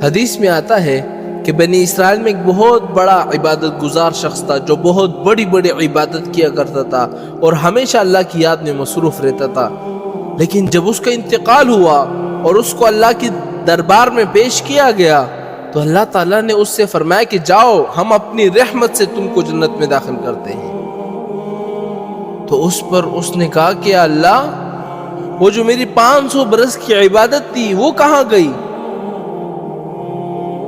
حدیث میں آتا ہے کہ بنی اسرائیل میں ایک بہت بڑا عبادت گزار شخص تھا جو بہت بڑی بڑی عبادت کیا کرتا تھا اور ہمیشہ اللہ کی یاد میں مصروف رہتا تھا، لیکن جب اس کا انتقال ہوا اور اس کو اللہ کی دربار میں پیش کیا گیا تو اللہ تعالیٰ نے اس سے فرمایا کہ جاؤ، ہم اپنی رحمت سے تم کو جنت میں داخل کرتے ہیں۔ تو اس پر اس نے کہا کہ اللہ، وہ جو میری 500 برس کی عبادت تھی وہ کہاں گئی؟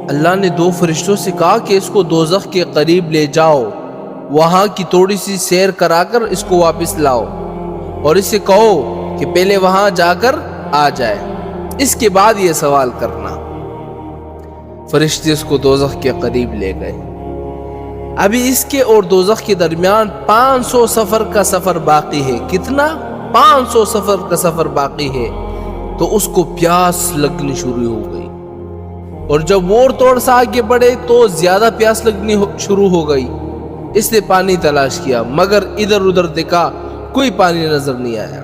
اللہ نے 2 فرشتوں سے کہا کہ اس کو دوزخ کے قریب لے جاؤ، وہاں کی تھوڑی سی سیر کرا کر اس کو واپس لاؤ اور اسے کہو کہ پہلے وہاں جا کر آ جائے، اس کے بعد یہ سوال کرنا۔ فرشتے اس کو دوزخ کے قریب لے گئے۔ ابھی اس کے اور دوزخ کے درمیان 500 سفر کا سفر باقی ہے۔ کتنا؟ 500 سفر کا سفر باقی ہے۔ تو اس کو پیاس لگنی شروع ہو گئی، اور جب اور توڑ سا آگے بڑھے تو زیادہ پیاس لگنی شروع ہو گئی۔ اس نے پانی تلاش کیا مگر ادھر ادھر دیکھا، کوئی پانی نظر نہیں آیا۔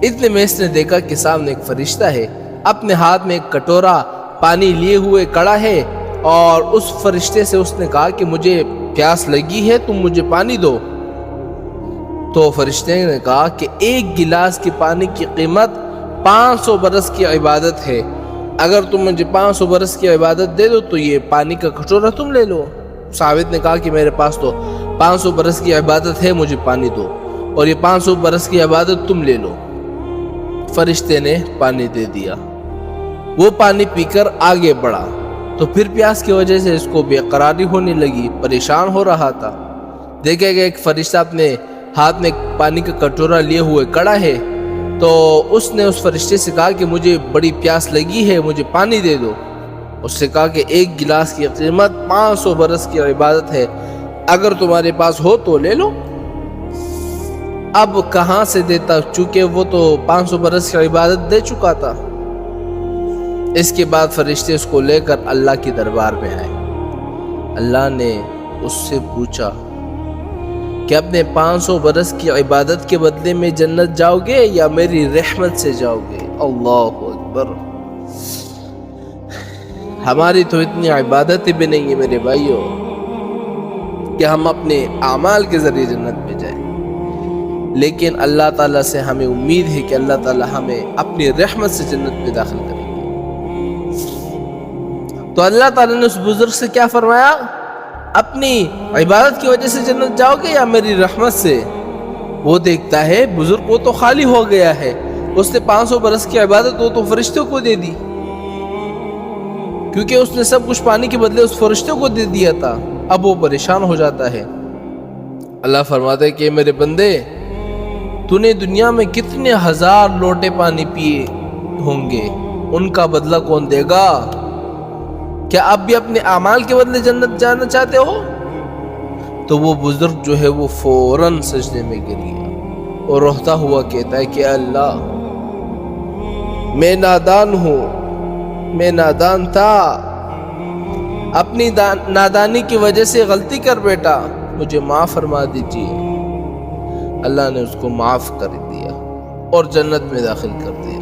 اتنے میں اس نے دیکھا کہ سامنے ایک فرشتہ ہے، اپنے ہاتھ میں ایک کٹورا پانی لیے ہوئے کڑا ہے، اور اس فرشتے سے اس نے کہا کہ مجھے پیاس لگی ہے، تم مجھے پانی دو۔ تو فرشتے نے کہا کہ 1 گلاس کے پانی کی قیمت 500 برس کی عبادت ہے، اگر تم مجھے 500 برس کی عبادت دے دو تو یہ پانی کا کٹورا تم لے لو۔ ثابت نے کہا کہ میرے پاس تو 500 برس کی عبادت ہے، مجھے پانی دو، اور یہ 500 برس کی عبادت تم لے لو۔ فرشتے نے پانی دے دیا، وہ پانی پی کر آگے بڑھا تو پھر پیاس کی وجہ سے اس کو بے قراری ہونے لگی، پریشان ہو رہا تھا۔ دیکھے گا ایک فرشتہ اپنے ہاتھ میں پانی کا کٹورا لیے ہوئے کڑا ہے، تو اس نے اس فرشتے سے کہا کہ مجھے بڑی پیاس لگی ہے، مجھے پانی دے دو۔ اس سے کہا کہ 1 گلاس کی قیمت 500 برس کی عبادت ہے، اگر تمہارے پاس ہو تو لے لو۔ اب کہاں سے دیتا، چونکہ وہ تو 500 برس کی عبادت دے چکا تھا۔ اس کے بعد فرشتے اس کو لے کر اللہ کی دربار میں آئے۔ اللہ نے اس سے پوچھا کہ اپنے 500 برس کی عبادت کے بدلے میں جنت جاؤ گے یا میری رحمت سے جاؤ گے؟ اللہ اکبر! ہماری تو اتنی عبادتیں بھی نہیں ہیں میرے بھائیوں کہ ہم اپنے اعمال کے ذریعے جنت میں جائیں، لیکن اللہ تعالیٰ سے ہمیں امید ہے کہ اللہ تعالیٰ ہمیں اپنی رحمت سے جنت میں داخل کریں گے۔ تو اللہ تعالیٰ نے اس بزرگ سے کیا فرمایا؟ اپنی عبادت کی وجہ سے جنت جاؤ گے یا میری رحمت سے؟ وہ دیکھتا ہے بزرگ وہ تو خالی ہو گیا ہے، اس نے 500 برس کی عبادت وہ تو فرشتوں کو دے دی، کیونکہ اس نے سب کچھ پانی کے بدلے اس فرشتوں کو دے دیا تھا۔ اب وہ پریشان ہو جاتا ہے۔ اللہ فرماتا ہے کہ میرے بندے، تو نے دنیا میں کتنے 1000 لوٹے پانی پیے ہوں گے، ان کا بدلہ کون دے گا؟ کیا اب بھی اپنے اعمال کے بدلے جنت جانا چاہتے ہو؟ تو وہ بزرگ جو ہے وہ فوراً سجدے میں گر گیا اور روتا ہوا کہتا ہے کہ اللہ، میں نادان ہوں، میں نادان تھا، اپنی نادانی کی وجہ سے غلطی کر بیٹا، مجھے معاف فرما دیجیے۔ اللہ نے اس کو معاف کر دیا اور جنت میں داخل کر دیا۔